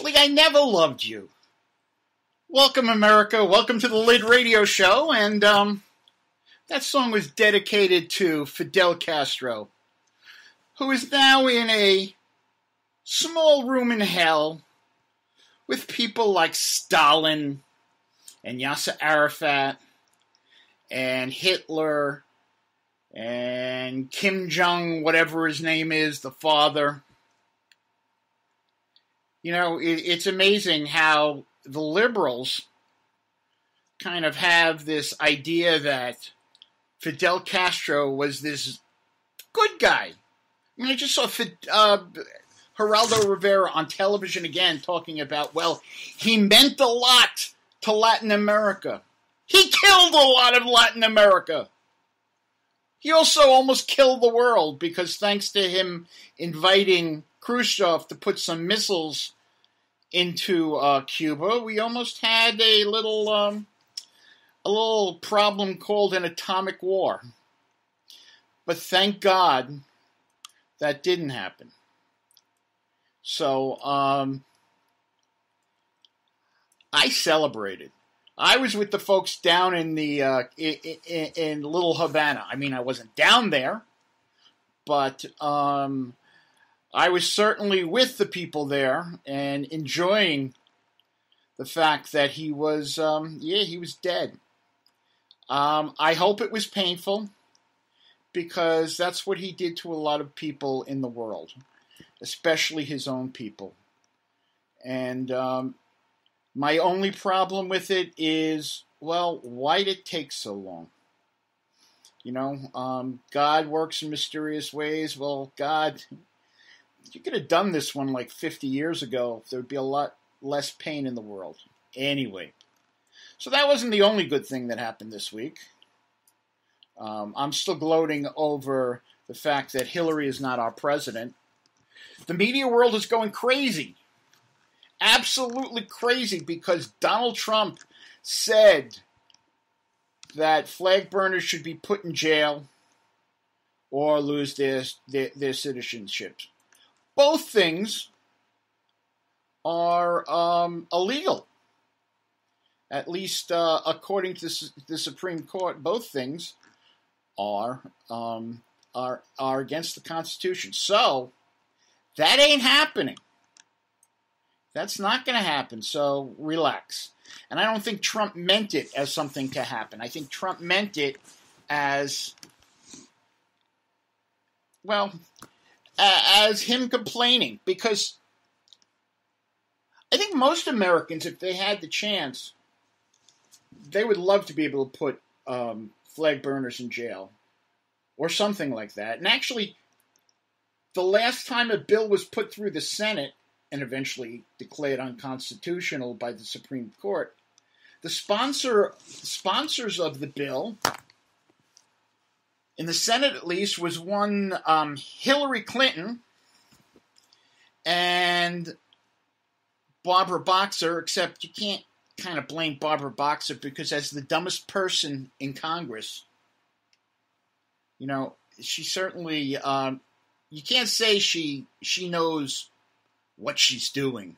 Actually, I never loved you. Welcome, America. Welcome to the Lid Radio Show. And that song was dedicated to Fidel Castro, who is now in a small room in hell with people like Stalin and Yasser Arafat and Hitler and Kim Jong, whatever his name is, the father. You know, it's amazing how the liberals kind of have this idea that Fidel Castro was this good guy. I mean, I just saw Geraldo Rivera on television again talking about, well, he meant a lot to Latin America. He killed a lot of Latin America. He also almost killed the world because thanks to him inviting Khrushchev to put some missiles into Cuba, we almost had a little problem called an atomic war. But thank God that didn't happen. So I celebrated. I was with the folks down in the in Little Havana. I mean, I wasn't down there, but I was certainly with the people there and enjoying the fact that he was, he was dead. I hope it was painful because that's what he did to a lot of people in the world, especially his own people. And my only problem with it is, well, why did it take so long? You know, God works in mysterious ways. Well, God, you could have done this one like 50 years ago. There would be a lot less pain in the world. Anyway, so that wasn't the only good thing that happened this week. I'm still gloating over the fact that Hillary is not our president. The media world is going crazy. Absolutely crazy because Donald Trump said that flag burners should be put in jail or lose their citizenships. Both things are illegal. At least according to the Supreme Court, both things are against the Constitution. So that ain't happening. That's not going to happen. So relax. And I don't think Trump meant it as something to happen. I think Trump meant it as, well, as him complaining, because I think most Americans, if they had the chance, they would love to be able to put flag burners in jail or something like that. And actually, the last time a bill was put through the Senate and eventually declared unconstitutional by the Supreme Court, the sponsors of the bill, in the Senate at least, was one Hillary Clinton and Barbara Boxer, except you can't kind of blame Barbara Boxer because as the dumbest person in Congress, you know, she certainly, you can't say she knows what she's doing.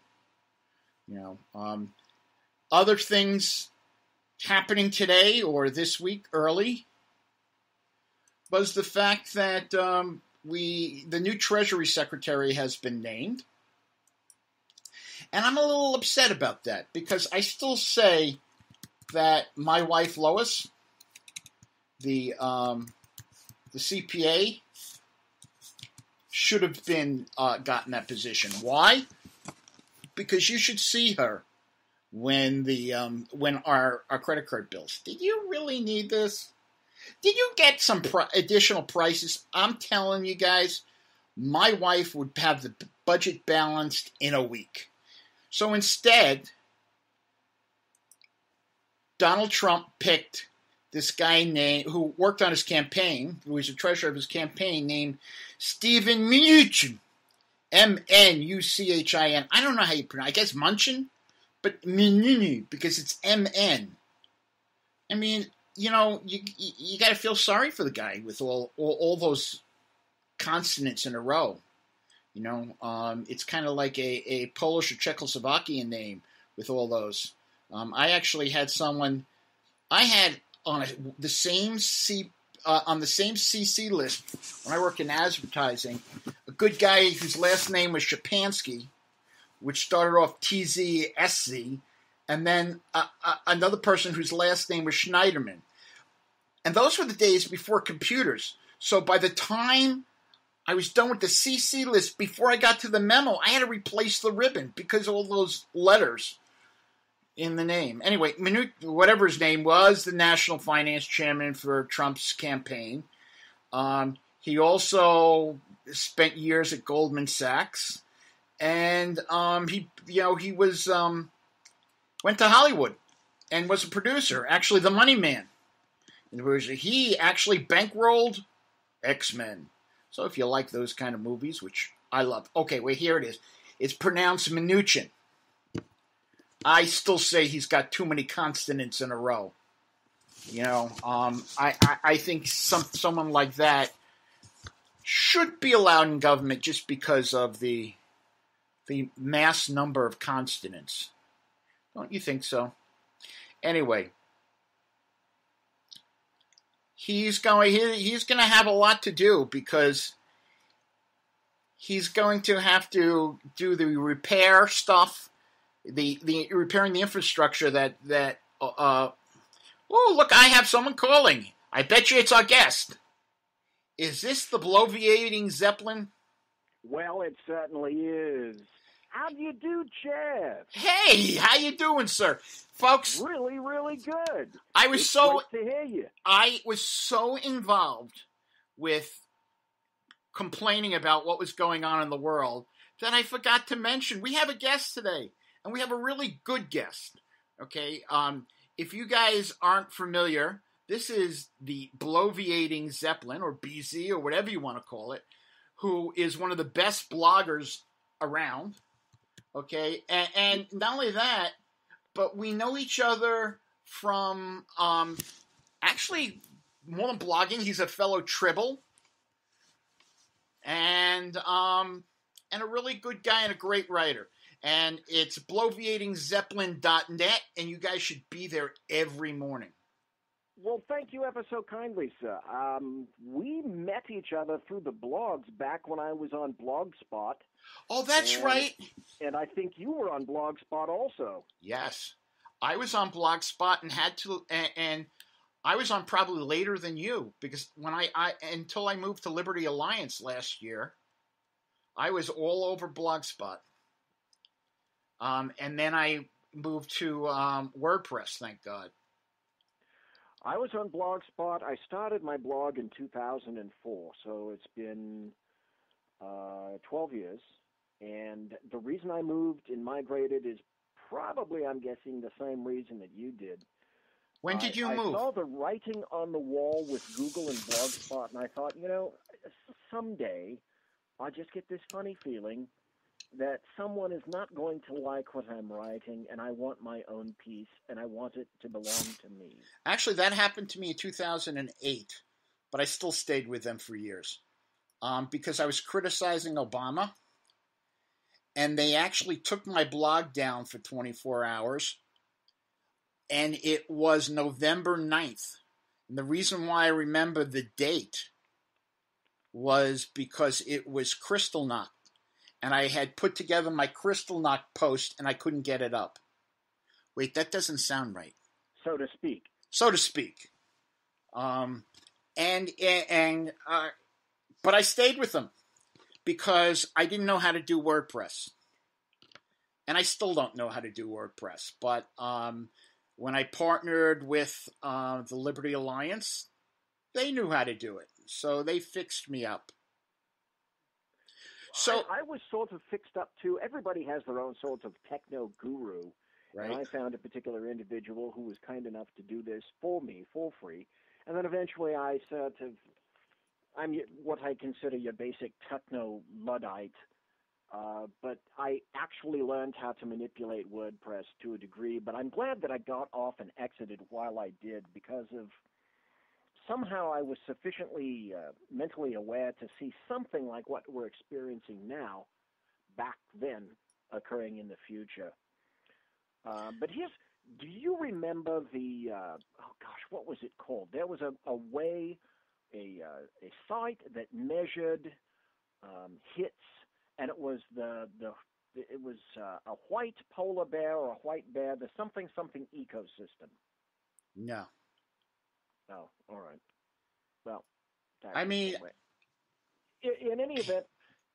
You know, other things happening today or this week early was the fact that the new Treasury Secretary has been named. And I'm a little upset about that because I still say that my wife Lois, the CPA, should have been gotten that position. Why? Because you should see her when our credit card bills. Did you really need this? Did you get some additional prices? I'm telling you guys, my wife would have the budget balanced in a week. So instead, Donald Trump picked this guy who worked on his campaign, who was the treasurer of his campaign, named Stephen Mnuchin, M-N-U-C-H-I-N. I don't know how you pronounce it. I guess Munchin, but Mnuchin, because it's M-N. I mean, you know, you got to feel sorry for the guy with all those consonants in a row. It's kind of like a Polish or Czechoslovakian name with all those. I actually had someone I had on the same on the same CC list when I worked in advertising. A good guy whose last name was Shapansky, which started off TZSZ, and then another person whose last name was Schneiderman. And those were the days before computers. So by the time I was done with the CC list, before I got to the memo, I had to replace the ribbon because of all those letters in the name. Anyway, whatever his name was, the national finance chairman for Trump's campaign. He also spent years at Goldman Sachs, and he was went to Hollywood and was a producer, actually the money man. He actually bankrolled X-Men. So if you like those kind of movies, which I love. Okay, well, here it is. It's pronounced Mnuchin. I still say he's got too many consonants in a row. I think someone like that should be allowed in government just because of the mass number of consonants. Don't you think so? Anyway, he's going to have a lot to do because he's going to have to do the repair stuff, the repairing the infrastructure that oh, look, I have someone calling. I bet you it's our guest. Is this the Bloviating Zeppelin? Well, it certainly is. How do you do, Jeff? Hey, how you doing, sir? Folks, really, really good. It's great to hear you. I was so involved with complaining about what was going on in the world that I forgot to mention we have a guest today, and we have a really good guest. Okay, if you guys aren't familiar, this is the Bloviating Zeppelin, or BZ, or whatever you want to call it, who is one of the best bloggers around. Okay, and not only that, but we know each other from actually more than blogging. He's a fellow Tribble, and a really good guy and a great writer. And it's bloviatingzeppelin.net, and you guys should be there every morning. Well, thank you ever so kindly, sir. We met each other through the blogs back when I was on Blogspot. Oh, that's right. And I think you were on Blogspot also. Yes. I was on Blogspot and I was on probably later than you, because when until I moved to Liberty Alliance last year, I was all over Blogspot. And then I moved to WordPress, thank God. I was on Blogspot. I started my blog in 2004, so it's been 12 years. And the reason I moved and migrated is probably, I'm guessing, the same reason that you did. When did you move? I saw the writing on the wall with Google and Blogspot, and I thought, someday I'll just get this funny feeling that someone is not going to like what I'm writing, and I want my own piece, and I want it to belong to me. Actually, that happened to me in 2008, but I still stayed with them for years because I was criticizing Obama, and they actually took my blog down for 24 hours, and it was November 9th. And the reason why I remember the date was because it was Kristallnacht. And I had put together my Kristallnacht post, and I couldn't get it up. Wait, that doesn't sound right. So to speak. So to speak. But I stayed with them because I didn't know how to do WordPress, and I still don't know how to do WordPress. But when I partnered with the Liberty Alliance, they knew how to do it, so they fixed me up. So I was sort of fixed up too. Everybody has their own sort of techno guru. Right. And I found a particular individual who was kind enough to do this for me for free. And then eventually I'm what I consider your basic techno Luddite. But I actually learned how to manipulate WordPress to a degree. But I'm glad that I got off and exited while I did because of somehow I was sufficiently mentally aware to see something like what we're experiencing now back then occurring in the future. But do you remember what was it called? There was a site that measured hits, and it was a white polar bear or a white bear, the something ecosystem. No. Oh, all right. Well, I mean, in any event,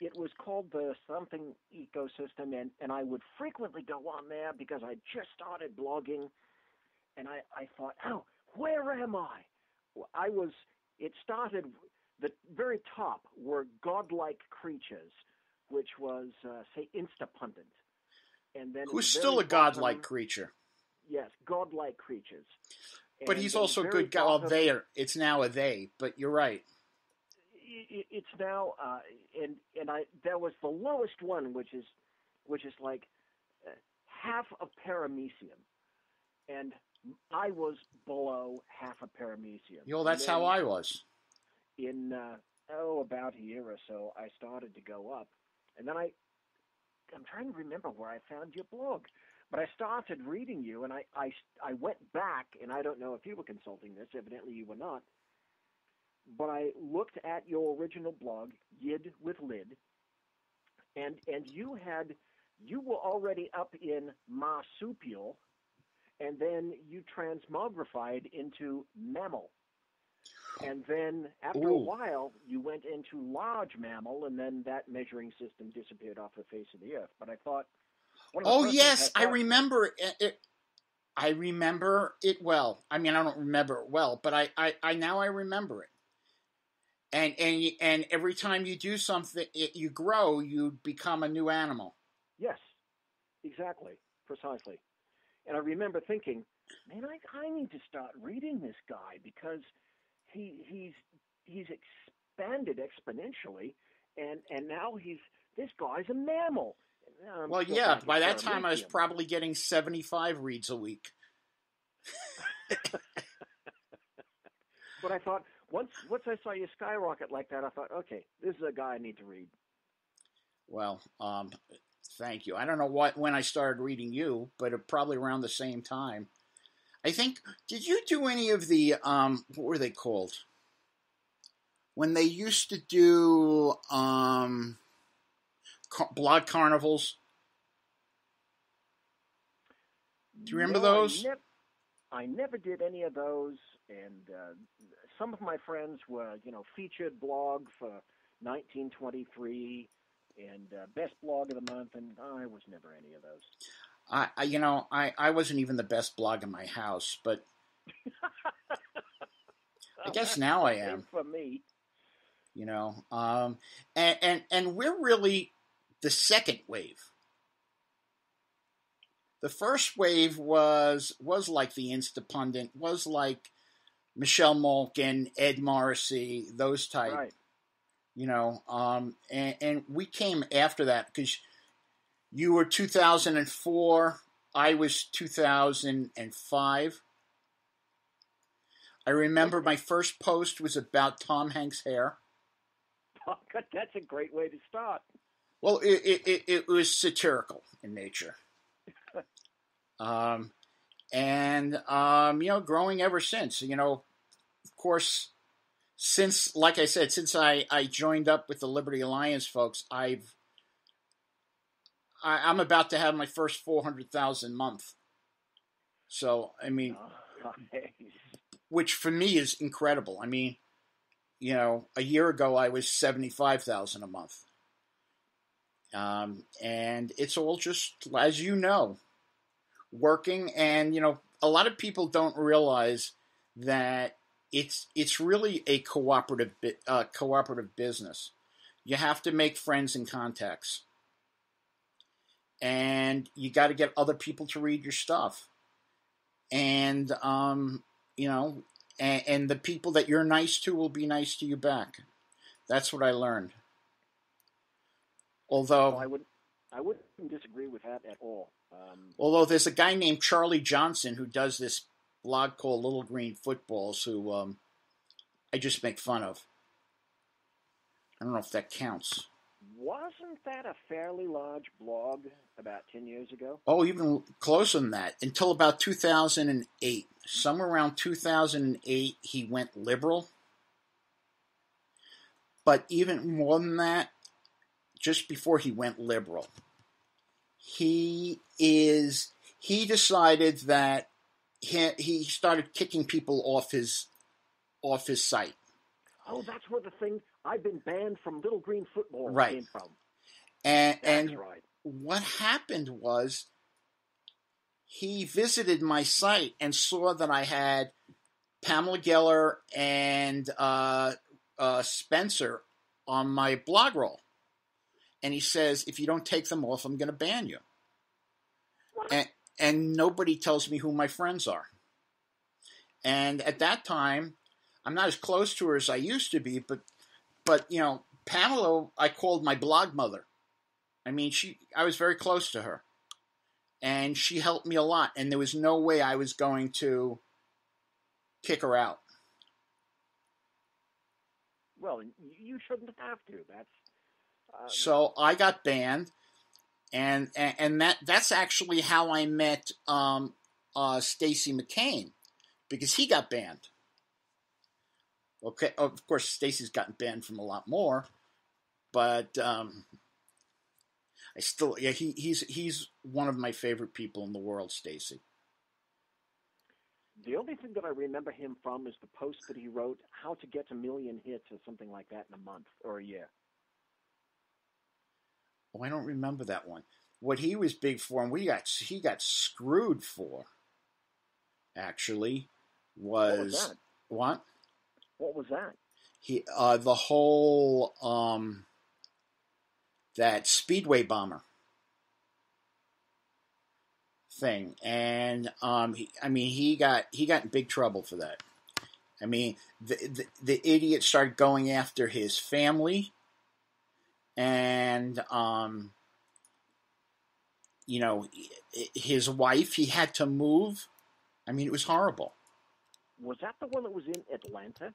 it was called the something ecosystem, and I would frequently go on there because I just started blogging, and I thought, oh, where am I? It started, the very top were godlike creatures, which was, say, Instapundent. And then who's still a godlike creature. Yes, godlike creatures. But he's also a good guy. Well, it's now a they, but you're right. It's now, there was the lowest one, which is like half a paramecium, and I was below half a paramecium. You know, that's how I was. In about a year or so, I started to go up, and then I'm trying to remember where I found your blog, but I started reading you, and I went back, and I don't know if you were consulting this. Evidently, you were not. But I looked at your original blog, Yid with Lid, and you were already up in marsupial, and then you transmogrified into mammal. And then after a while, you went into large mammal, and then that measuring system disappeared off the face of the earth. But I thought... Oh, yes, I remember it. I remember it well. I mean, I don't remember it well, but I now I remember it. And every time you do something, you grow, you become a new animal. Yes, exactly, precisely. And I remember thinking, man, I need to start reading this guy because he's expanded exponentially, and now this guy's a mammal. Well, yeah, by that time I was probably getting 75 reads a week. But I thought, once I saw you skyrocket like that, I thought, okay, this is a guy I need to read. Well, thank you. I don't know when I started reading you, but probably around the same time. I think, did you do any of the, what were they called? When they used to do blog carnivals? Do you remember those? I never did any of those, and some of my friends were, featured blog for 1923 and best blog of the month, and I was never any of those. I wasn't even the best blog in my house, but I guess now I am. For me. And we're really the second wave. The first wave was like the Instapundent, was like Michelle Malkin, Ed Morrissey, those type. Right. And we came after that because you were 2004, I was 2005. I remember my first post was about Tom Hanks' hair. Oh, that's a great way to start. Well, it was satirical in nature. Growing ever since, of course, since, like I said, since I joined up with the Liberty Alliance folks, I'm about to have my first 400,000 month. So, I mean, which for me is incredible. I mean, a year ago I was 75,000 a month. And it's all just, as you know, working, and a lot of people don't realize that it's really a cooperative business. You have to make friends and contacts, and you got to get other people to read your stuff, and and the people that you're nice to will be nice to you back. That's what I learned. Although I wouldn't disagree with that at all. Although there's a guy named Charlie Johnson who does this blog called Little Green Footballs, who I just make fun of. I don't know if that counts. Wasn't that a fairly large blog about 10 years ago? Oh, even closer than that. Until about 2008. Somewhere around 2008, he went liberal. But even more than that, just before he went liberal, he decided that he started kicking people off his site. Oh, that's where the thing, I've been banned from Little Green Football Right. came from. And right. What happened was he visited my site and saw that I had Pamela Geller and Spencer on my blog roll. And he says, if you don't take them off, I'm going to ban you. And nobody tells me who my friends are. And at that time, I'm not as close to her as I used to be, but you know, Pamela, I called my blog mother. I mean, I was very close to her. And she helped me a lot. And there was no way I was going to kick her out. Well, you shouldn't have to. So I got banned, and that's actually how I met Stacy McCain, because he got banned. Okay, of course, Stacy's gotten banned from a lot more, but he's one of my favorite people in the world, Stacy. The only thing that I remember him from is the post that he wrote, how to get 1 million hits or something like that in a month or a year. Oh, I don't remember that one. What he was big for, and he got screwed for, actually, was what? What was that? He the whole that Speedway bomber thing, and he got in big trouble for that. I mean, the idiot started going after his family. And, you know, his wife, he had to move. I mean, it was horrible. Was that the one that was in Atlanta?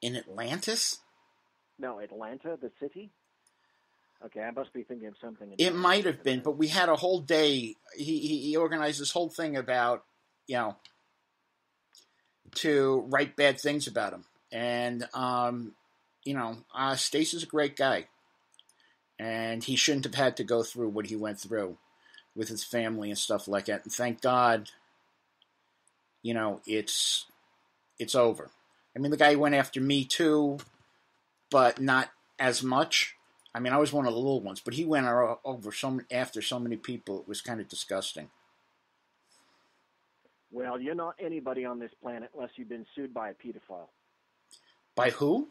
In Atlantis? No, Atlanta, the city? Okay, I must be thinking of something. It might have been, but we had a whole day. He organized this whole thing about, you know, to write bad things about him. And, you know, Stacy's a great guy. And he shouldn't have had to go through what he went through with his family and stuff like that. And thank God, you know, it's over. I mean, the guy went after me too, but not as much. I mean, I was one of the little ones, but he went after so many people, it was kind of disgusting. Well, you're not anybody on this planet unless you've been sued by a pedophile. By who?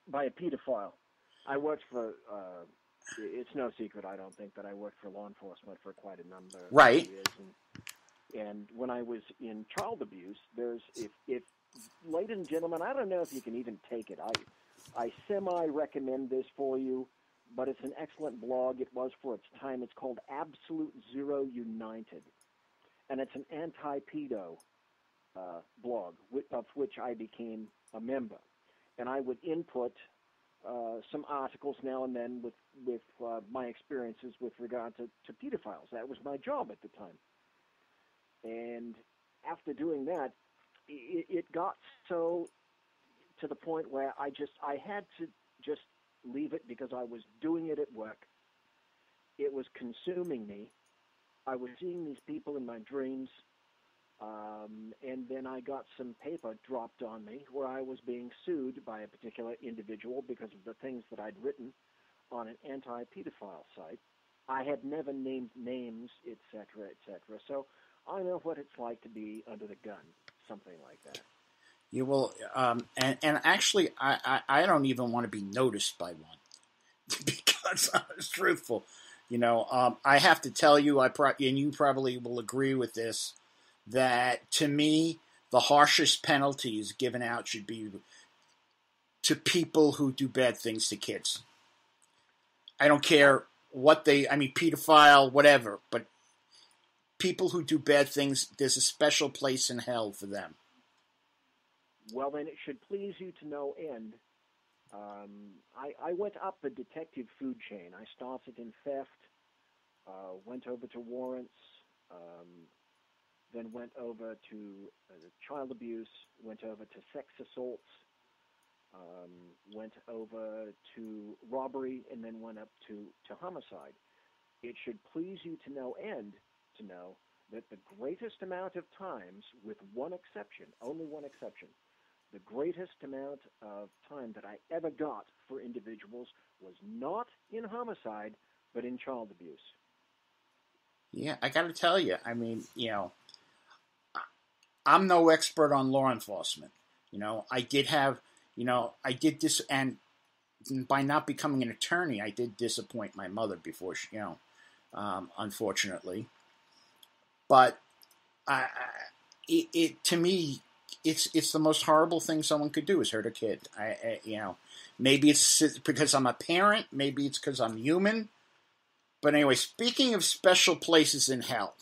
By a pedophile. I worked for, it's no secret, I don't think, that I worked for law enforcement for quite a number of years. And when I was in child abuse, if ladies and gentlemen, I don't know if you can even take it. I semi-recommend this for you, but it's an excellent blog. It was for its time. It's called Absolute Zero United. And it's an anti-pedo blog, of which I became a member. And I would input some articles now and then with my experiences with regard to pedophiles. That was my job at the time. And after doing that, it got so to the point where I had to just leave it because I was doing it at work. It was consuming me. I was seeing these people in my dreams, and then I got some paper dropped on me where I was being sued by a particular individual because of the things that I'd written on an anti-pedophile site. I had never named names, etc., etc. So I know what it's like to be under the gun, something like that. You will, and actually, I don't even want to be noticed by one because I was truthful. You know, I have to tell you, and you probably will agree with this, that to me, the harshest penalties given out should be to people who do bad things to kids. I don't care what pedophile, whatever, but people who do bad things, there's a special place in hell for them. Well, then it should please you to no end. I went up the detective food chain. I started in theft, went over to warrants, then went over to child abuse, went over to sex assaults, went over to robbery, and then went up to homicide. It should please you to no end to know that the greatest amount of times, with one exception, only one exception, the greatest amount of time that I ever got for individuals was not in homicide, but in child abuse. Yeah, I got to tell you, I mean, I'm no expert on law enforcement. I did have, I did this, and by not becoming an attorney, I did disappoint my mother before she, unfortunately. But to me, it's the most horrible thing someone could do is hurt a kid. Maybe it's because I'm a parent, maybe it's because I'm human. But anyway, speaking of special places in hell.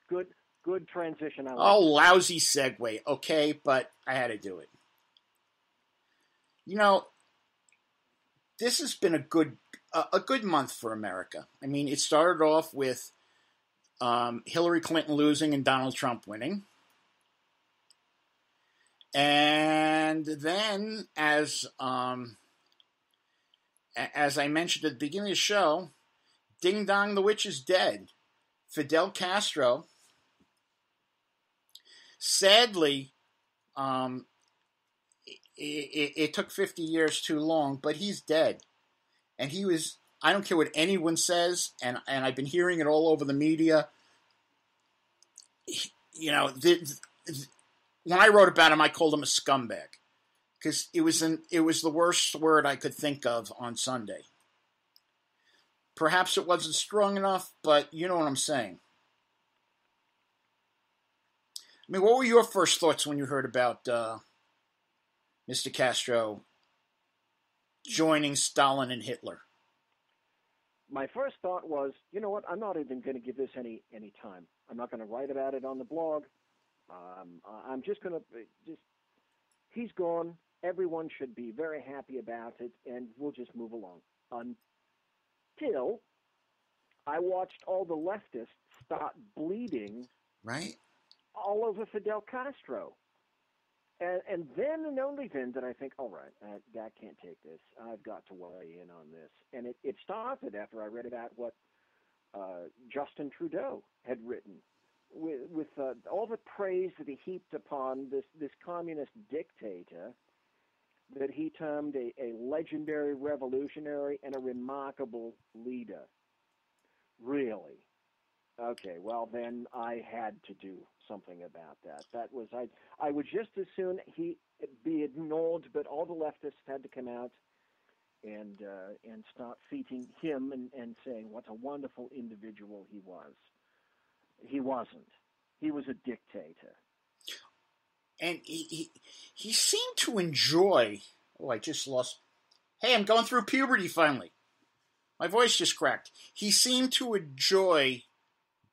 Good transition. Lousy segue. Okay, but I had to do it. This has been a good month for America. I mean, it started off with Hillary Clinton losing and Donald Trump winning. And then, as I mentioned at the beginning of the show, ding dong, the witch is dead. Fidel Castro, sadly, it took 50 years too long, but he's dead. And he was, I don't care what anyone says, and I've been hearing it all over the media. When I wrote about him, I called him a scumbag. Because it was the worst word I could think of on Sunday. Perhaps it wasn't strong enough, but you know what I'm saying. I mean, what were your first thoughts when you heard about Mr. Castro joining Stalin and Hitler? My first thought was, you know what, I'm not even going to give this any time. I'm not going to write about it on the blog. I'm just going to, he's gone. Everyone should be very happy about it, and we'll just move along. Until I watched all the leftists start bleeding right all over Fidel Castro. And then and only then did I think, all right, that can't take this. I've got to weigh in on this. And it started after I read about what Justin Trudeau had written with all the praise that he heaped upon this communist dictator that he termed a legendary revolutionary and a remarkable leader. Really? Okay, well then I had to do something about that. That was I would just as soon he be ignored, but all the leftists had to come out and start feeding him and saying what a wonderful individual he was. He wasn't. He was a dictator. And he seemed to enjoy. Oh, I just lost. Hey, I'm going through puberty finally. My voice just cracked. He seemed to enjoy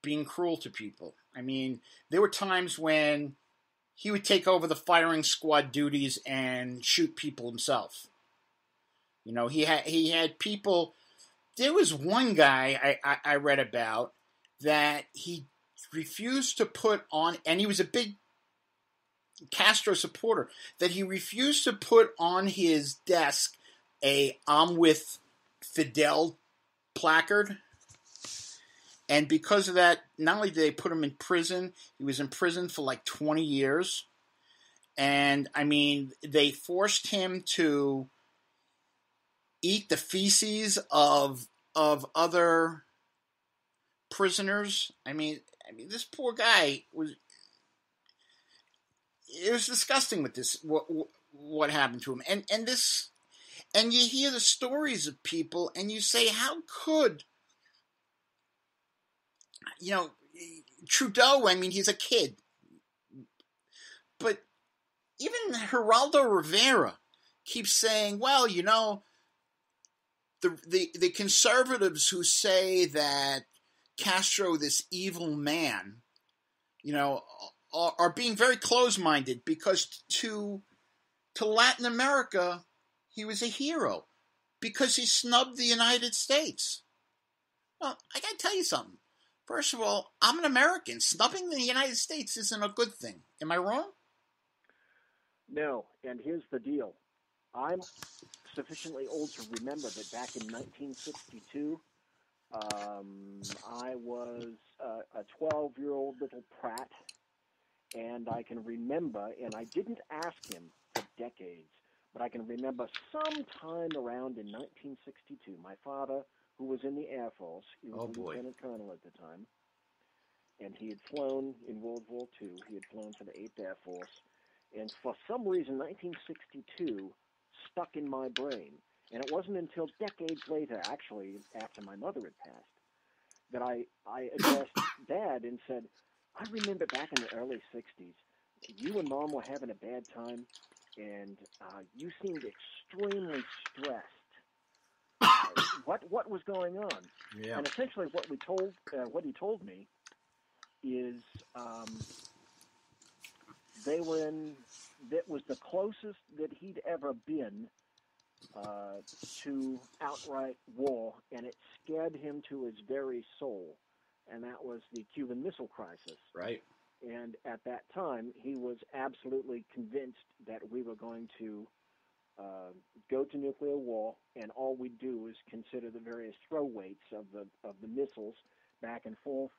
being cruel to people. I mean, there were times when he would take over the firing squad duties and shoot people himself. He had people. There was one guy I read about that he refused to put on, and he was a big Castro supporter, that he refused to put on his desk a "I'm with Fidel" placard. And because of that, not only did they put him in prison, he was in prison for like 20 years. And, I mean, they forced him to eat the feces of other prisoners. I mean, this poor guy was... It was disgusting with this, what happened to him. And you hear the stories of people, and you say, how could... Trudeau, I mean, he's a kid. But even Geraldo Rivera keeps saying, well, the conservatives who say that Castro, this evil man, are being very close-minded, because to Latin America, he was a hero because he snubbed the United States. Well, I got to tell you something. First of all, I'm an American. Snubbing the United States isn't a good thing. Am I wrong? No, and here's the deal. I'm sufficiently old to remember that back in 1962, I was a 12-year-old little prat, and I can remember, and I didn't ask him for decades, but I can remember sometime around in 1962, my father, who was in the Air Force, he was a lieutenant colonel at the time, and he had flown in World War II. He had flown for the 8th Air Force, and for some reason, 1962 stuck in my brain. And it wasn't until decades later, actually, after my mother had passed, that I addressed Dad and said, I remember back in the early 60s, you and Mom were having a bad time, and you seemed extremely stressed. What was going on? Yeah. And essentially what he told me is that was the closest that he'd ever been to outright war, and it scared him to his very soul, and that was the Cuban Missile Crisis. Right. And at that time, he was absolutely convinced that we were going to go to nuclear war, and all we'd do is consider the various throw weights of the missiles back and forth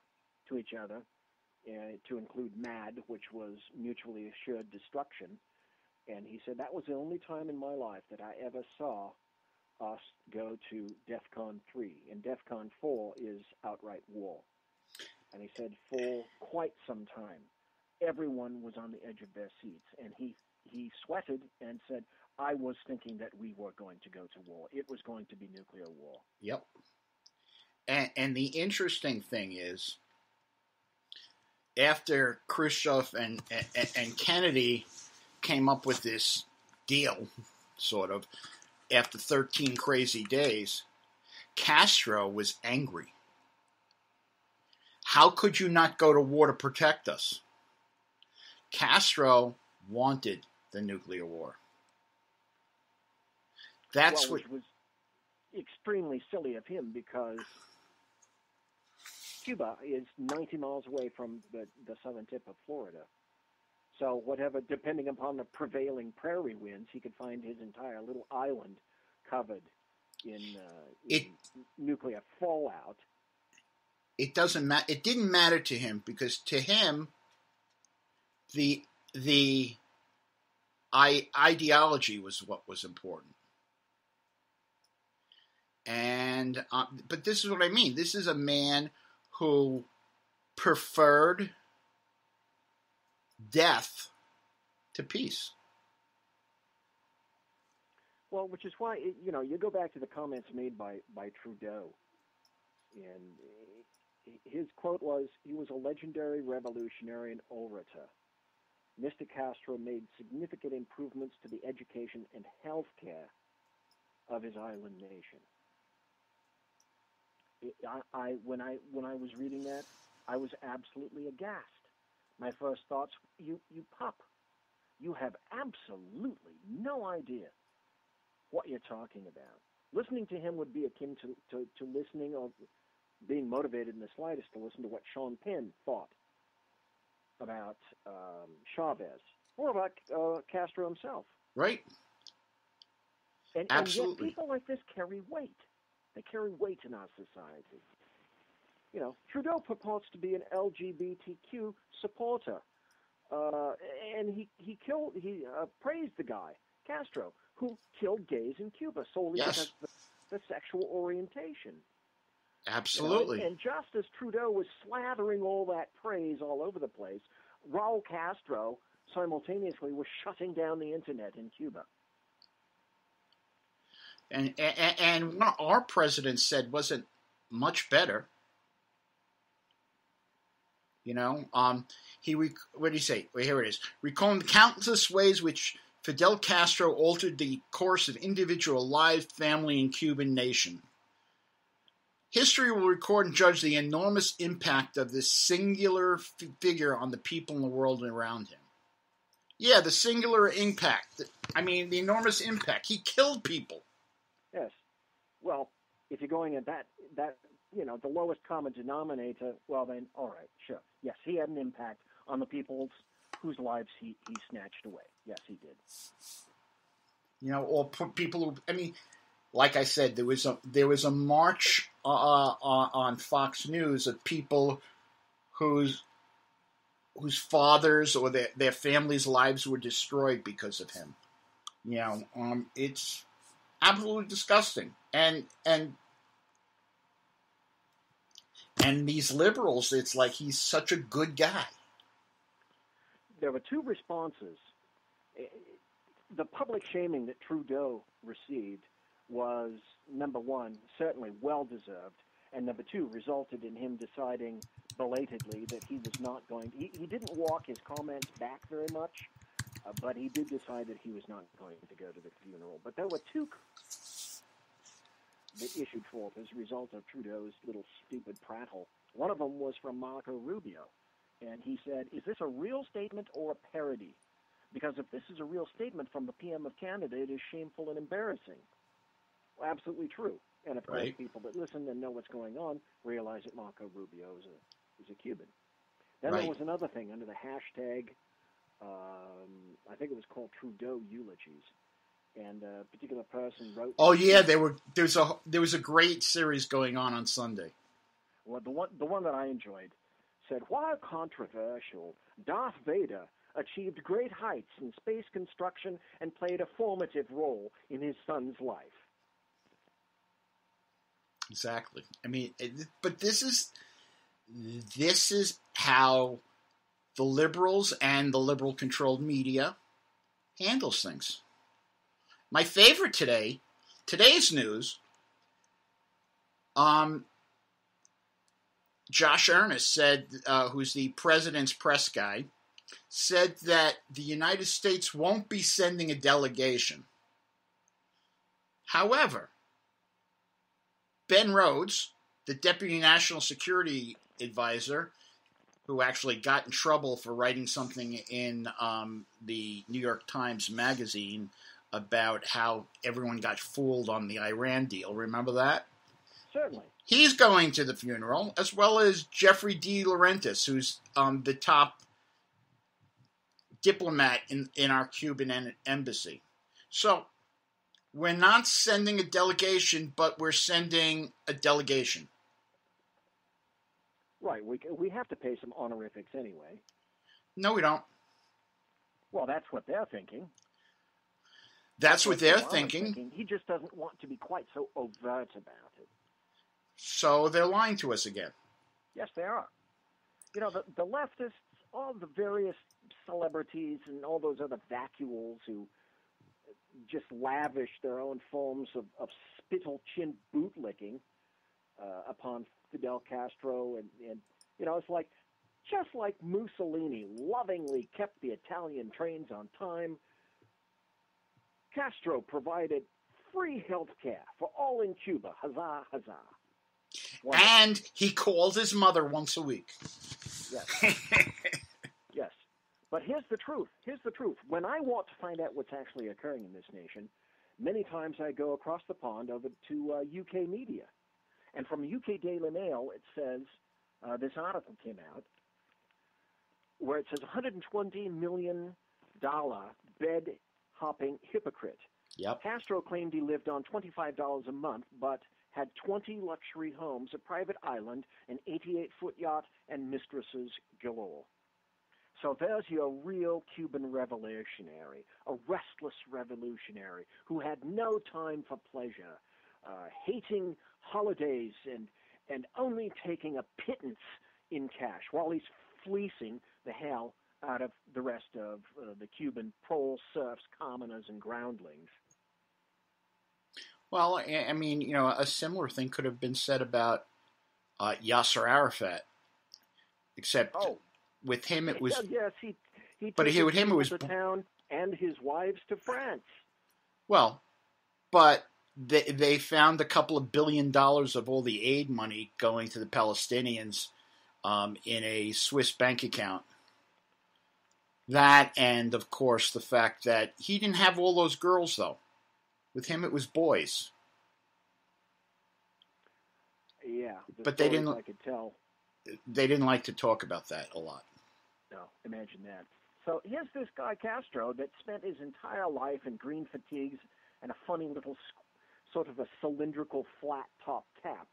to each other, to include MAD, which was mutually assured destruction. And he said that was the only time in my life that I ever saw us go to DEFCON 3. And DEFCON 4 is outright war. And he said for quite some time, everyone was on the edge of their seats. And he sweated and said, I was thinking that we were going to go to war. It was going to be nuclear war. Yep. And the interesting thing is, after Khrushchev and Kennedy came up with this deal, sort of, after 13 crazy days, Castro was angry. How could you not go to war to protect us? Castro wanted the nuclear war. Which was extremely silly of him, because Cuba is 90 miles away from the southern tip of Florida. So whatever, depending upon the prevailing prairie winds, he could find his entire little island covered in nuclear fallout. It doesn't matter. It didn't matter to him, because to him, the ideology was what was important. And but this is what I mean. This is a man who preferred death to peace. Well, which is why, you go back to the comments made by Trudeau, and his quote was, he was a legendary revolutionary and orator. Mr. Castro made significant improvements to the education and health care of his island nation. When I was reading that, I was absolutely aghast. My first thoughts, you pup, you have absolutely no idea what you're talking about. Listening to him would be akin to listening, or being motivated in the slightest, to listen to what Sean Penn thought about Chavez, or about Castro himself. Right. And Absolutely. yet people like this carry weight. They carry weight in our society. Trudeau purports to be an LGBTQ supporter, and he praised the guy, Castro, who killed gays in Cuba solely because of the sexual orientation. Absolutely. And just as Trudeau was slathering all that praise all over the place, Raul Castro simultaneously was shutting down the internet in Cuba. And what our president said wasn't much better. What did he say? Well, here it is. Recalling the countless ways which Fidel Castro altered the course of individual life, family, and Cuban nation. History will record and judge the enormous impact of this singular figure on the people in the world around him. Yeah, the singular impact. The enormous impact. He killed people. Yes. Well, if you're going at that, the lowest common denominator, well then, all right, sure. Yes, he had an impact on the people whose lives he snatched away. Yes, he did. Or people who, like I said, there was a march on Fox News of people whose fathers or their families' lives were destroyed because of him. It's absolutely disgusting. And these liberals, it's like he's such a good guy. There were two responses. The public shaming that Trudeau received was, number one, certainly well-deserved, and number two, resulted in him deciding belatedly that he was not going to... He didn't walk his comments back very much, but he did decide that he was not going to go to the funeral. But there were two that issued forth as a result of Trudeau's little stupid prattle. One of them was from Marco Rubio, and he said, "Is this a real statement or a parody? Because if this is a real statement from the PM of Canada, it is shameful and embarrassing." Well, absolutely true. And of course, people that listen and know what's going on realize that Marco Rubio is a Cuban. Then there was another thing under the hashtag, I think it was called Trudeau Eulogies. And a particular person wrote... Oh, yeah, there was a great series going on Sunday. Well, the one that I enjoyed said, "While controversial, Darth Vader achieved great heights in space construction and played a formative role in his son's life." Exactly. But this is how the liberals and the liberal-controlled media handles things. My favorite today's news, Josh Earnest said, who's the president's press guy, said that the United States won't be sending a delegation. However, Ben Rhodes, the Deputy National Security Advisor, who actually got in trouble for writing something in the New York Times Magazine about how everyone got fooled on the Iran deal. Remember that? Certainly. He's going to the funeral, as well as Jeffrey De Laurentiis, who's the top diplomat in our Cuban embassy. So, we're not sending a delegation, but we're sending a delegation. Right. We have to pay some honorifics anyway. No, we don't. Well, that's what they're thinking. That's what they're thinking. He just doesn't want to be quite so overt about it. So they're lying to us again. Yes, they are. The leftists, all the various celebrities and all those other vacuoles who just lavish their own forms of spittle-chin bootlicking upon Fidel Castro. And it's like, just like Mussolini lovingly kept the Italian trains on time, Castro provided free health care for all in Cuba. Huzzah, huzzah. And he called his mother once a week. Yes. Yes. But here's the truth. When I want to find out what's actually occurring in this nation, many times I go across the pond over to UK media. And from UK Daily Mail, it says, this article came out, where it says $120 million bed-hopping hypocrite. Yep. Castro claimed he lived on $25 a month, but had 20 luxury homes, a private island, an 88-foot yacht, and mistresses galore. So there's your real Cuban revolutionary, a restless revolutionary who had no time for pleasure, hating holidays and only taking a pittance in cash while he's fleecing the hell out of the rest of the Cuban proles, serfs, commoners, and groundlings. Well, a similar thing could have been said about Yasser Arafat, except with him it was. Yes, he but took with him it was the town and his wives to France. Well, but they found a couple of $1 billion of all the aid money going to the Palestinians in a Swiss bank account. That, and of course the fact that he didn't have all those girls, though. With him, it was boys. Yeah, but they didn't. I could tell. They didn't like to talk about that a lot. No, imagine that. So here's this guy Castro that spent his entire life in green fatigues and a funny little sort of a cylindrical flat top cap,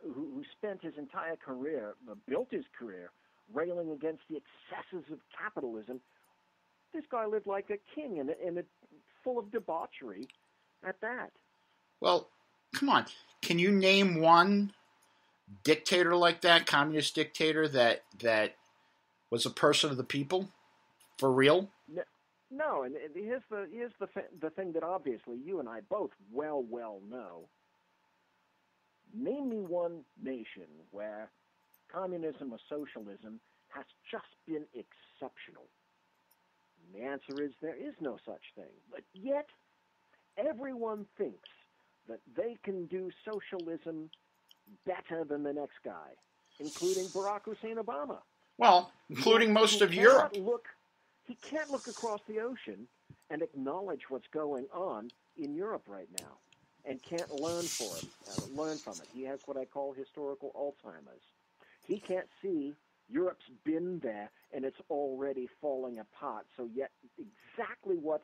who spent his entire career, built his career, railing against the excesses of capitalism. This guy lived like a king and full of debauchery at that. Well, come on. Can you name one dictator like that, communist dictator, that was a person of the people? For real? No, and here's the thing that obviously you and I both well know. Name me one nation where communism or socialism has just been exceptional. And the answer is there is no such thing. But yet, everyone thinks that they can do socialism better than the next guy, including Barack Hussein Obama. Well, including most of Europe. He can't look across the ocean and acknowledge what's going on in Europe right now, and can't learn from it. He has what I call historical Alzheimer's. He can't see Europe's been there and it's already falling apart. So yet exactly what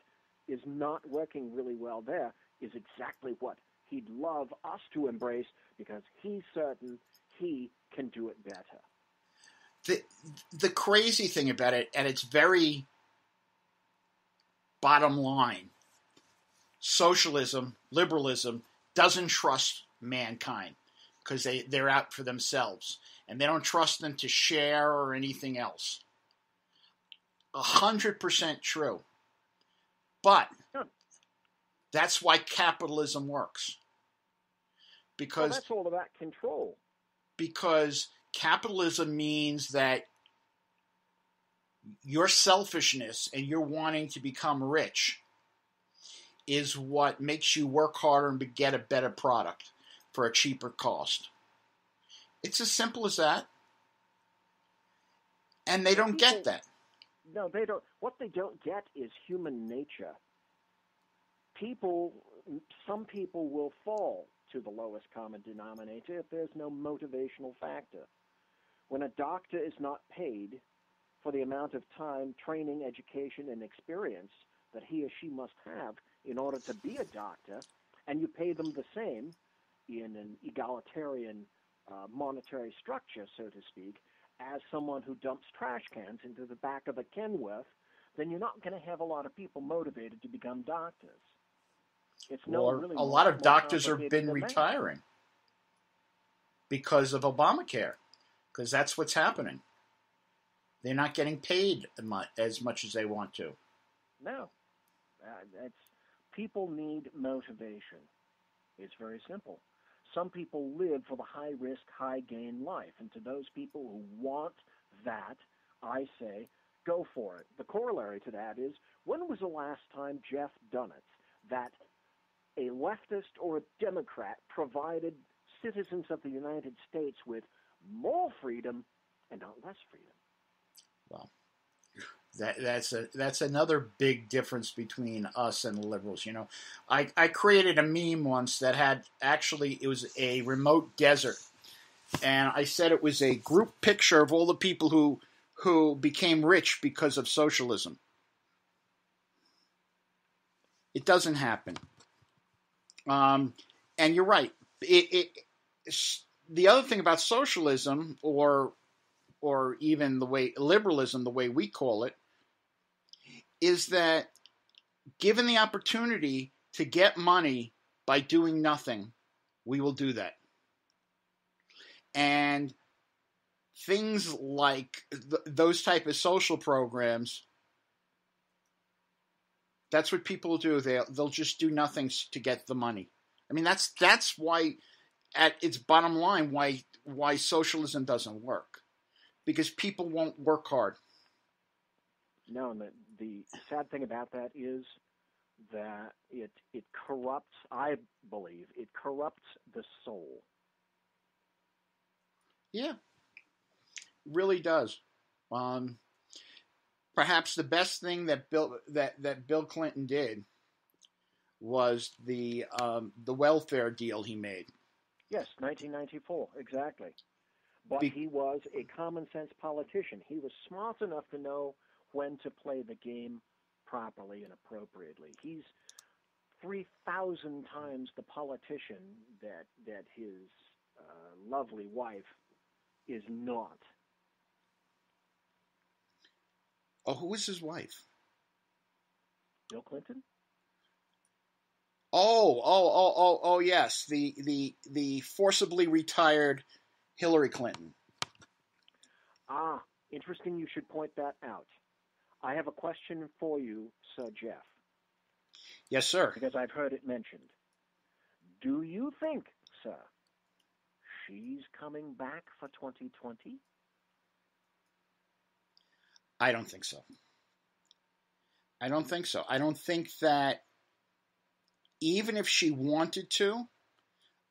is not working really well there is exactly what he'd love us to embrace, because he's certain he can do it better. The crazy thing about it, and it's very bottom line, socialism, liberalism doesn't trust mankind because they're out for themselves, and they don't trust them to share or anything else. 100% true. But that's why capitalism works. Because that's all about control. Because capitalism means that your selfishness and your wanting to become rich is what makes you work harder and get a better product for a cheaper cost. It's as simple as that. And they don't get that. No, they don't. What they don't get is human nature. Some people will fall to the lowest common denominator if there's no motivational factor. When a doctor is not paid for the amount of time, training, education, and experience that he or she must have in order to be a doctor, and you pay them the same in an egalitarian monetary structure, so to speak, as someone who dumps trash cans into the back of a Kenworth, then you're not going to have a lot of people motivated to become doctors. A lot of doctors have been retiring because of Obamacare, because that's what's happening. They're not getting paid as much as they want to. No. People need motivation. It's very simple. Some people live for the high-risk, high-gain life, and to those people who want that, I say, go for it. The corollary to that is, when was the last time, Jeff Dunitz, that a leftist or a Democrat provided citizens of the United States with more freedom and not less freedom? Well, that's another big difference between us and the liberals. You know, I created a meme once that had it was a remote desert, and I said it was a group picture of all the people who became rich because of socialism. It doesn't happen. And you're right. The other thing about socialism, or even the way liberalism, the way we call it, is that given the opportunity to get money by doing nothing, we will do that. And things like those type of social programs, that's what people do. They'll just do nothing to get the money. I mean, that's why, at its bottom line, why socialism doesn't work. Because people won't work hard. No, and the sad thing about that is that it corrupts, I believe, it corrupts the soul. Yeah, really does. Um, Perhaps the best thing that Bill Clinton did was the welfare deal he made. Yes, 1994, exactly. But Be- he was a common sense politician. He was smart enough to know when to play the game properly and appropriately. He's 3,000 times the politician that his lovely wife is not. oh, who was his wife? Bill Clinton? Oh, yes, the forcibly retired Hillary Clinton. Ah, interesting you should point that out. I have a question for you, Sir Jeff, Yes, sir. because I've heard it mentioned. Do you think, sir, she's coming back for 2020? I don't think so. I don't think so. I don't think that even if she wanted to,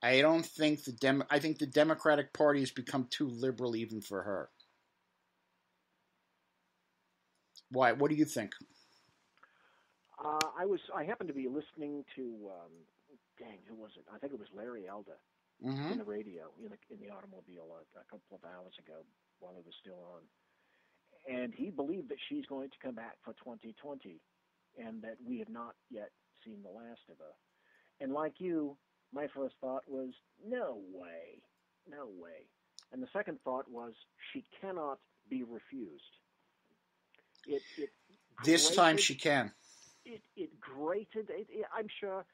I don't think I think the Democratic Party has become too liberal even for her. Why? What do you think? I happened to be listening to who was it? I think it was Larry Elder Mm-hmm. in the radio in the automobile a couple of hours ago while it was still on, and he believed that she's going to come back for 2020, and that we have not yet seen the last of her. And like you, my first thought was no way, no way, and the second thought was she cannot be refused. It This time grated, she can. it grated. I'm sure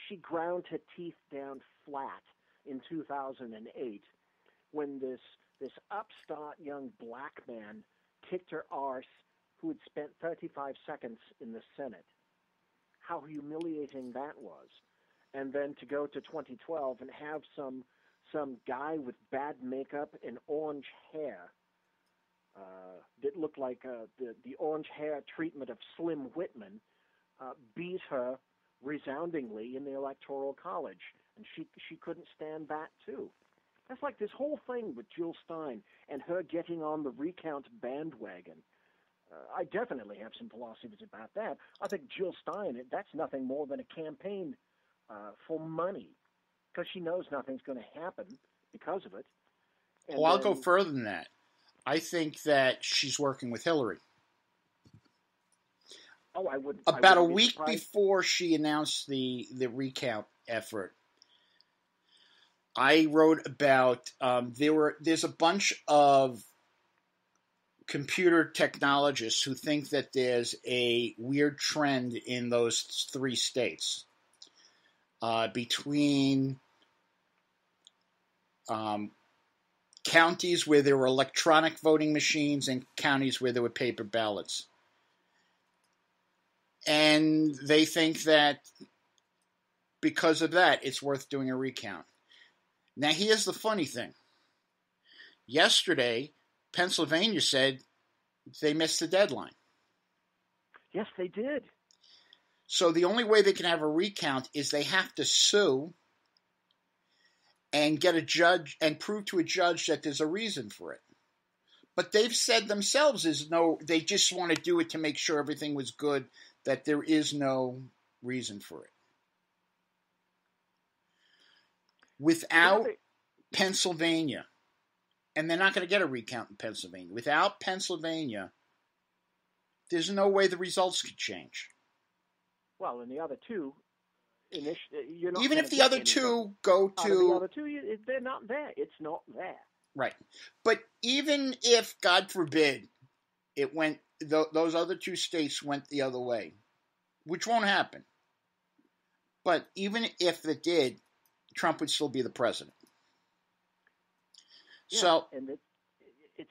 she ground her teeth down flat in 2008 when this upstart young black man kicked her arse who had spent 35 seconds in the Senate. How humiliating that was. And then to go to 2012 and have some guy with bad makeup and orange hair that looked like the orange hair treatment of Slim Whitman beat her resoundingly in the Electoral College, and she couldn't stand that too. That's like this whole thing with Jill Stein and her getting on the recount bandwagon. I definitely have some philosophies about that. I think Jill Stein, that's nothing more than a campaign for money, because she knows nothing's going to happen because of it. And I'll go further than that. I think that she's working with Hillary. Oh, I would. About a week before she announced the recount effort, I wrote about there's a bunch of computer technologists who think that there's a weird trend in those three states between counties where there were electronic voting machines and counties where there were paper ballots. And they think that because of that, it's worth doing a recount. Now, here's the funny thing. Yesterday, Pennsylvania said they missed the deadline. Yes, they did. So the only way they can have a recount is they have to sue and get a judge and prove to a judge that there's a reason for it. But they've said themselves they just want to do it to make sure everything was good, that there is no reason for it. Without Pennsylvania, and they're not going to get a recount in Pennsylvania, without Pennsylvania, there's no way the results could change. Well, and the other two, you're not even if the other two go to the other two, they're not there. It's not there. Right. But even if, God forbid, it went, those other two states went the other way, which won't happen. But even if it did, Trump would still be the president. Yeah, so, and it's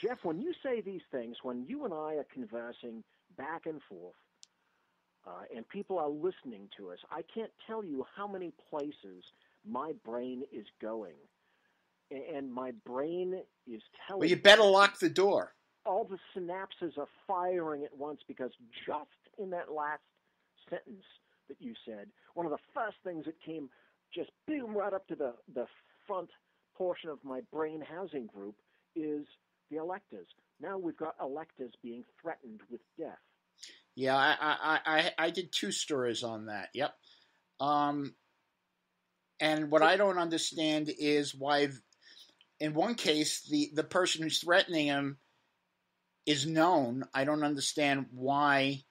Jeff, when you say these things, when you and I are conversing back and forth, and people are listening to us, I can't tell you how many places my brain is going. And my brain is telling well, you better lock the door. All the synapses are firing at once, because just in that last sentence that you said, one of the first things that came just boom right up to the front portion of my brain housing group is the electors. Now we've got electors being threatened with death. Yeah, I did 2 stories on that. Yep. And what I don't understand is why, in one case, the person who's threatening him is known. I don't understand why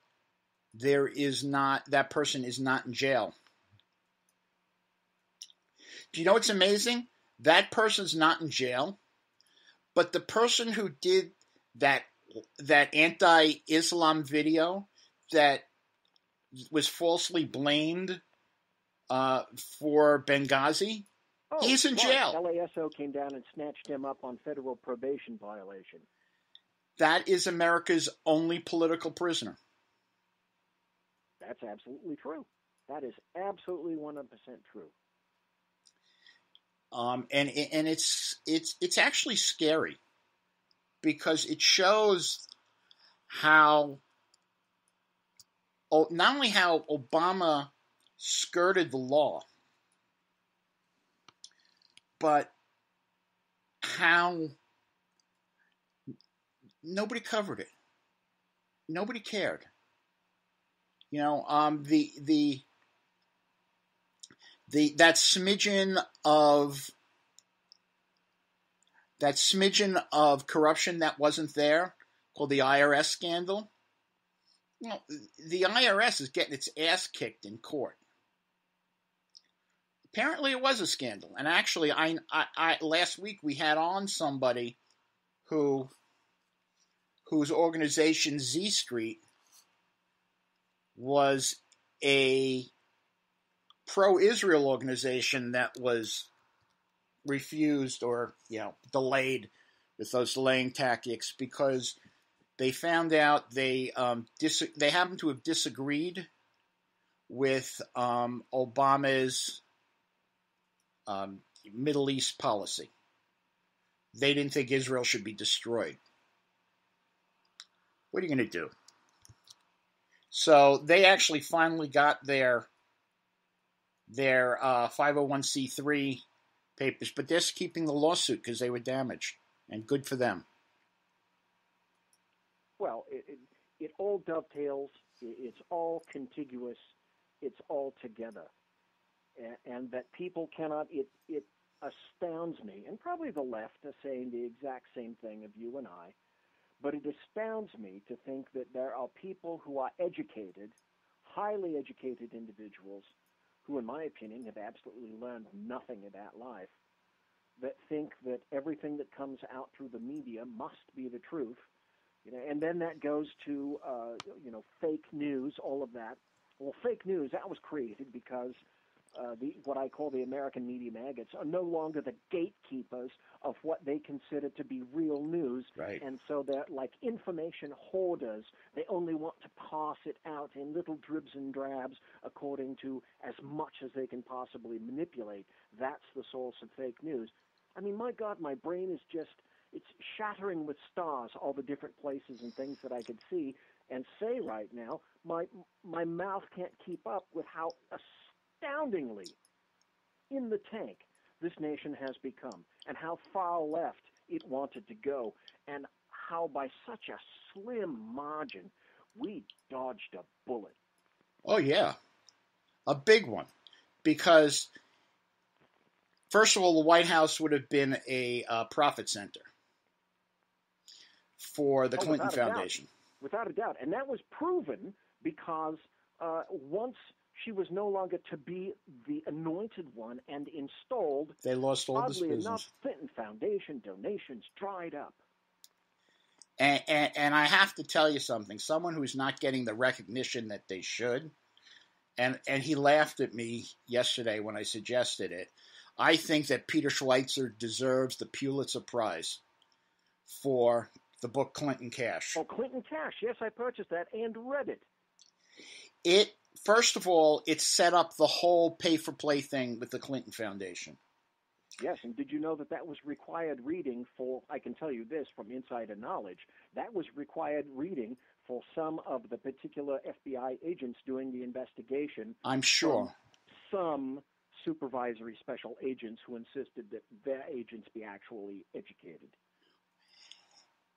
that person is not in jail. Do you know what's amazing? That person's not in jail, but the person who did that anti-Islam video that was falsely blamed for Benghazi, he's in jail. LASO came down and snatched him up on federal probation violation. That is America's only political prisoner. That's absolutely true. That is absolutely 100% true. And it's actually scary because it shows how not only how Obama skirted the law, but how nobody covered it. Nobody cared. You know, that smidgen of corruption that wasn't there, called the IRS scandal. You know, the IRS is getting its ass kicked in court. Apparently, it was a scandal, and actually, I last week we had on somebody whose organization Z Street was a pro-Israel organization that was refused or delayed with those delaying tactics because they found out they happened to have disagreed with Obama's Middle East policy. They didn't think Israel should be destroyed. What are you going to do? So they actually finally got their 501c3 papers, but they're keeping the lawsuit because they were damaged, and good for them. Well, it all dovetails. It's all contiguous. It's all together. And that people cannot, it astounds me, and probably the left are saying the exact same thing of you and I, but it astounds me to think that there are people who are educated, highly educated individuals, who, in my opinion, have absolutely learned nothing about life, that think that everything that comes out through the media must be the truth, and then that goes to, fake news, all of that. Well, fake news, that was created because what I call the American media maggots are no longer the gatekeepers of what they consider to be real news. Right. And so they're like information hoarders. They only want to pass it out in little dribs and drabs according to as much as they can possibly manipulate. That's the source of fake news. I mean, my God, my brain is just, it's shattering with stars, all the different places and things that I could see and say right now. My mouth can't keep up with how astoundingly in the tank this nation has become, and how far left it wanted to go, and how by such a slim margin we dodged a bullet. Oh, yeah. A big one. Because, first of all, the White House would have been a profit center for the Clinton Foundation. Without a doubt. And that was proven because once she was no longer to be the anointed one and installed, they lost all this business. Oddly enough, Clinton Foundation donations dried up. And I have to tell you something. Someone who's not getting the recognition that they should, and he laughed at me yesterday when I suggested it, I think that Peter Schweitzer deserves the Pulitzer Prize for the book Clinton Cash. Oh, Clinton Cash. Yes, I purchased that and read it. First of all, it set up the whole pay-for-play thing with the Clinton Foundation. Yes, and did you know that that was required reading for, I can tell you this from insider knowledge, that was required reading for some of the particular FBI agents doing the investigation. I'm sure. Some supervisory special agents who insisted that their agents be actually educated.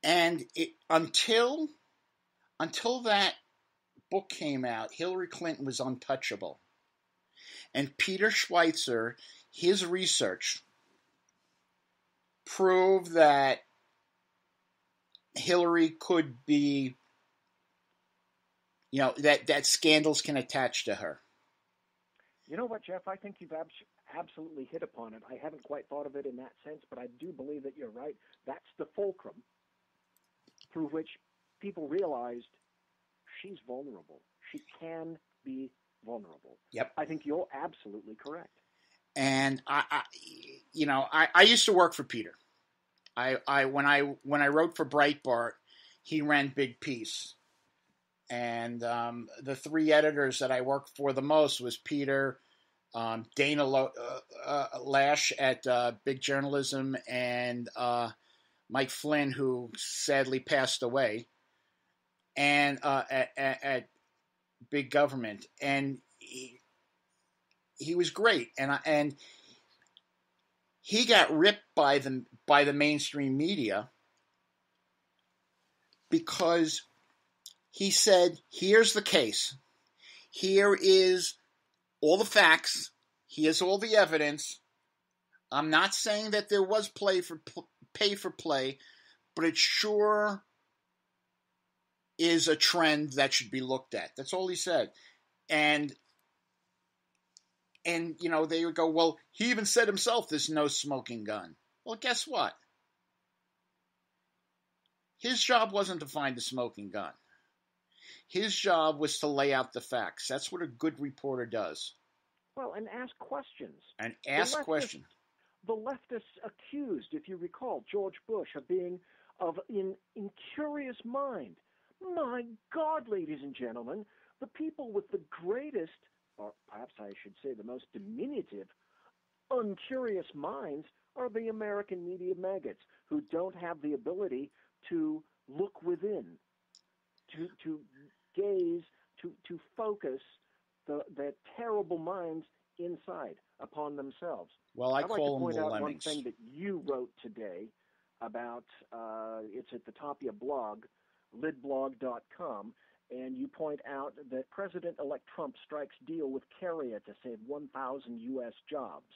And until that book came out, Hillary Clinton was untouchable. And Peter Schweitzer, his research proved that Hillary could be, that scandals can attach to her. You know what, Jeff? I think you've absolutely hit upon it. I haven't quite thought of it in that sense, but I do believe that you're right. That's the fulcrum through which people realized she's vulnerable. She can be vulnerable. Yep. I think you're absolutely correct. And I used to work for Peter. When I wrote for Breitbart, he ran Big Piece, and the three editors that I worked for the most was Peter, Dana Lash at Big Journalism, and Mike Flynn, who sadly passed away, and at Big Government, and he was great, and he got ripped by the mainstream media because he said, "Here's the case. Here is all the facts. Here's all the evidence. I'm not saying that there was pay for play, but it sure is a trend that should be looked at." That's all he said. And they would go, "Well, he even said himself there's no smoking gun." Well, guess what? His job wasn't to find the smoking gun. His job was to lay out the facts. That's what a good reporter does. Well, and ask questions. And ask questions. The leftists accused, if you recall, George Bush of being in curious mind. My God, ladies and gentlemen, the people with the greatest, or perhaps I should say the most diminutive, uncurious minds are the American media maggots who don't have the ability to look within, to gaze, to focus their terrible minds inside upon themselves. Well, I'd like to call point them the out lemmings. one thing that you wrote today about, it's at the top of your blog, lidblog.com, and you point out that President-elect Trump strikes deal with Carrier to save 1,000 U.S. jobs.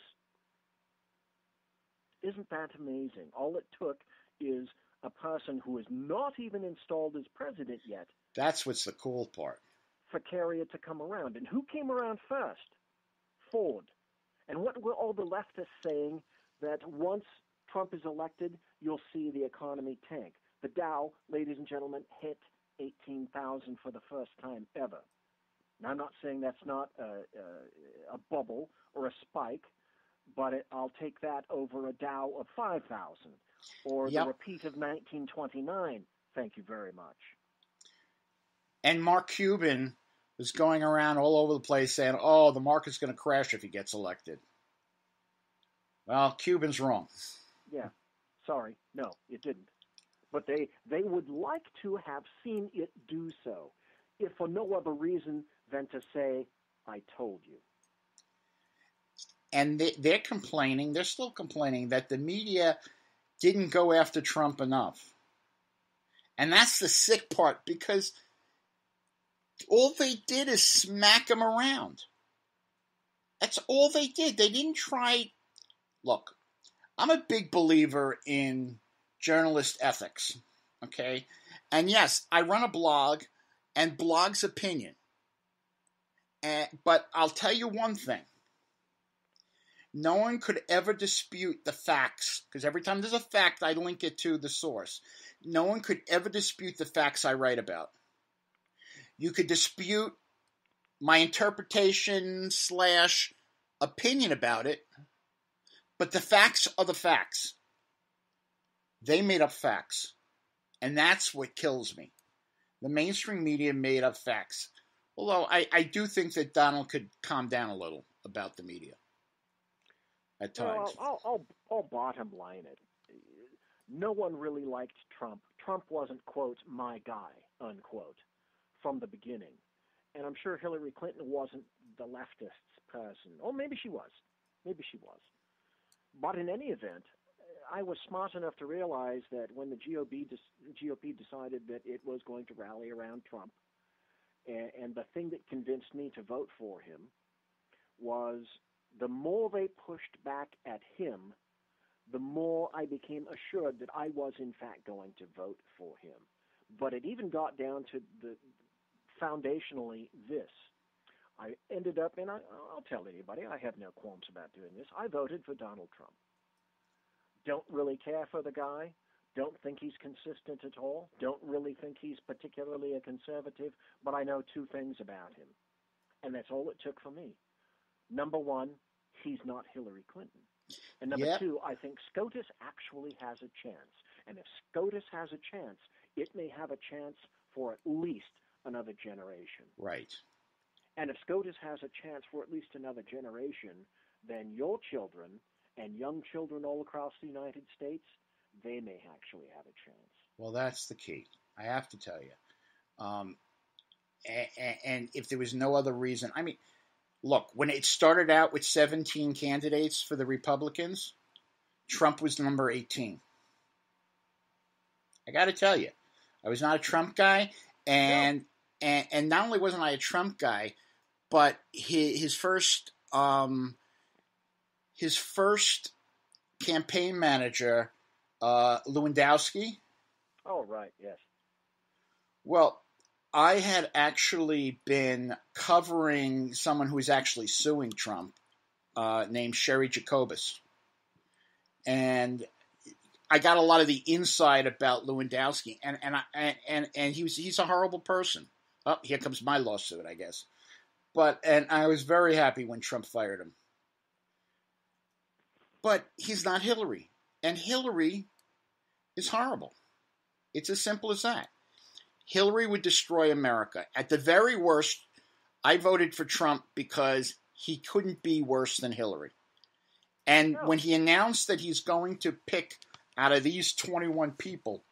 Isn't that amazing? All it took is a person who is not even installed as president yet. That's what's the cool part. For Carrier to come around. And who came around first? Ford. And what were all the leftists saying? That once Trump is elected, you'll see the economy tank. The Dow, ladies and gentlemen, hit 18,000 for the first time ever. Now, I'm not saying that's not a bubble or a spike, but I'll take that over a Dow of 5,000 or the repeat of 1929. Thank you very much. And Mark Cuban was going around all over the place saying, "Oh, the market's going to crash if he gets elected." Well, Cuban's wrong. Yeah. Sorry. No, it didn't. But they would like to have seen it do so, if for no other reason than to say, "I told you." And they're complaining, they're still complaining that the media didn't go after Trump enough. And that's the sick part, because all they did is smack him around. That's all they did. They didn't try. Look, I'm a big believer in journalist ethics, okay? And yes, I run a blog, and blog's opinion. But I'll tell you one thing. No one could ever dispute the facts, because every time there's a fact, I link it to the source. No one could ever dispute the facts I write about. You could dispute my interpretation / opinion about it, but the facts are the facts. They made up facts. And that's what kills me. The mainstream media made up facts. Although I do think that Donald could calm down a little about the media. at Well, times. I'll bottom line it. No one really liked Trump. Trump wasn't, quote, my guy, unquote, from the beginning. And I'm sure Hillary Clinton wasn't the leftist person. Or maybe she was. Maybe she was. But in any event, I was smart enough to realize that when the GOP decided that it was going to rally around Trump, and the thing that convinced me to vote for him was the more they pushed back at him, the more I became assured that I was in fact going to vote for him. But it even got down to the foundationally this. I ended up, and I'll tell anybody, I have no qualms about doing this, I voted for Donald Trump. Don't really care for the guy. Don't think he's consistent at all. Don't really think he's particularly a conservative, but I know two things about him. And that's all it took for me. Number one, he's not Hillary Clinton. And number two, I think SCOTUS actually has a chance. And if SCOTUS has a chance, it may have a chance for at least another generation. Right. And if SCOTUS has a chance for at least another generation, then your children and young children all across the United States, they may actually have a chance. Well, that's the key. I have to tell you. And if there was no other reason, I mean, look, when it started out with 17 candidates for the Republicans, Trump was number 18. I got to tell you, I was not a Trump guy, and not only wasn't I a Trump guy, but his first campaign manager, Lewandowski. Oh, right, yes. Well, I had actually been covering someone who was actually suing Trump, named Sherry Jacobus. And I got a lot of the inside about Lewandowski, and he's a horrible person. Oh, here comes my lawsuit, I guess. And I was very happy when Trump fired him. But he's not Hillary. And Hillary is horrible. It's as simple as that. Hillary would destroy America. At the very worst, I voted for Trump because he couldn't be worse than Hillary. And when he announced that he's going to pick out of these 21 people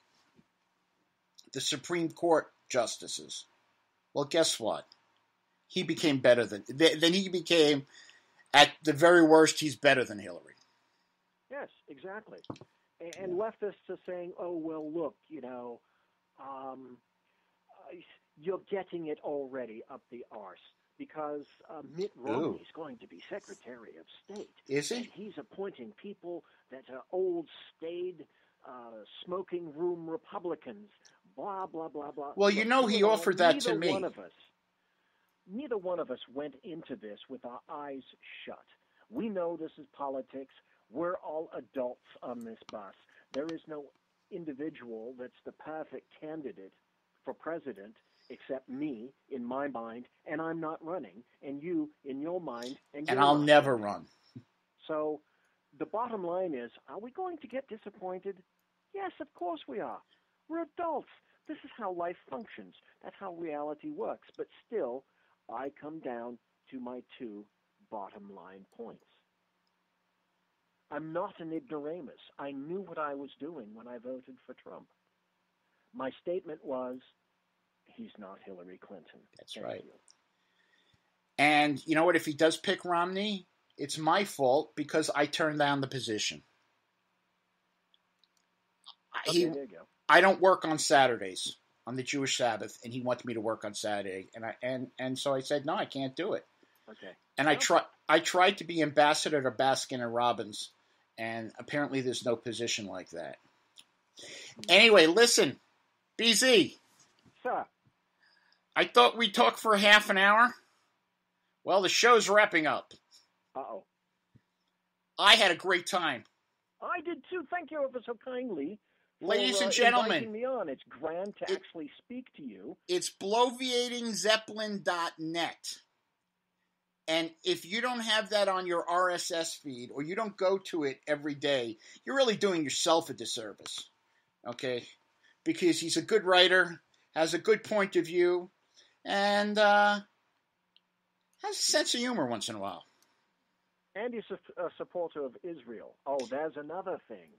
the Supreme Court justices, well, guess what? He became better than he became. At the very worst, he's better than Hillary. Yes, exactly. And leftists are saying, oh, well, look, you're getting it already up the arse because Mitt Romney is going to be Secretary of State. Is he? And he's appointing people that are old, staid, smoking room Republicans, blah, blah, blah, blah. Well, he offered that to me. Neither one of us went into this with our eyes shut. We know this is politics. We're all adults on this bus. There is no individual that's the perfect candidate for president except me, in my mind, and I'm not running, and you, in your mind, and I'll never run. So the bottom line is, are we going to get disappointed? Yes, of course we are. We're adults. This is how life functions. That's how reality works. But still, I come down to my two bottom line points. I'm not an ignoramus. I knew what I was doing when I voted for Trump. My statement was, he's not Hillary Clinton. That's right. And you know what? If he does pick Romney, it's my fault because I turned down the position. Okay, there you go. I don't work on Saturdays on the Jewish Sabbath, and he wanted me to work on Saturday, and so I said no, I can't do it. Okay. And I tried to be ambassador to Baskin and Robbins, and apparently there's no position like that. Anyway, listen, BZ. Sir. I thought we'd talk for half an hour. Well, the show's wrapping up. Uh-oh. I had a great time. I did too. Thank you ever so kindly. Ladies and gentlemen, inviting me on. It's grand to actually speak to you. It's bloviatingzeppelin.net. And if you don't have that on your RSS feed or you don't go to it every day, you're really doing yourself a disservice. Okay? Because he's a good writer, has a good point of view, and has a sense of humor once in a while. And he's a supporter of Israel. Oh, there's another thing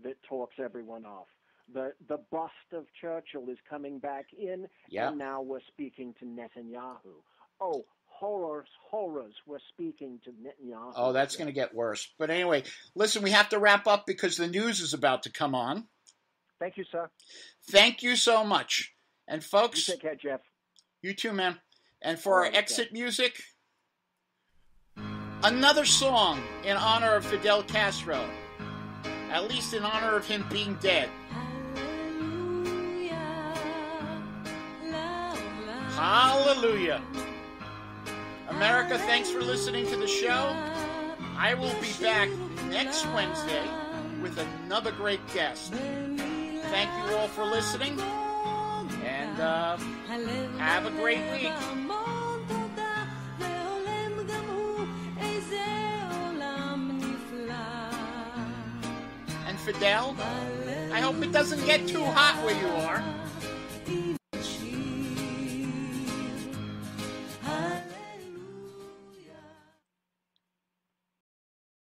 that talks everyone off. The bust of Churchill is coming back in, and now we're speaking to Netanyahu. Oh, horrors, we're speaking to Netanyahu. Oh, that's going to get worse. But anyway, listen, we have to wrap up because the news is about to come on. Thank you, sir. Thank you so much. And folks... You take care, Jeff. You too, man. And for our exit music, another song in honor of Fidel Castro. At least in honor of him being dead. Hallelujah. America, thanks for listening to the show. I will be back next Wednesday with another great guest. Thank you all for listening, and have a great week. And Fidel, I hope it doesn't get too hot where you are.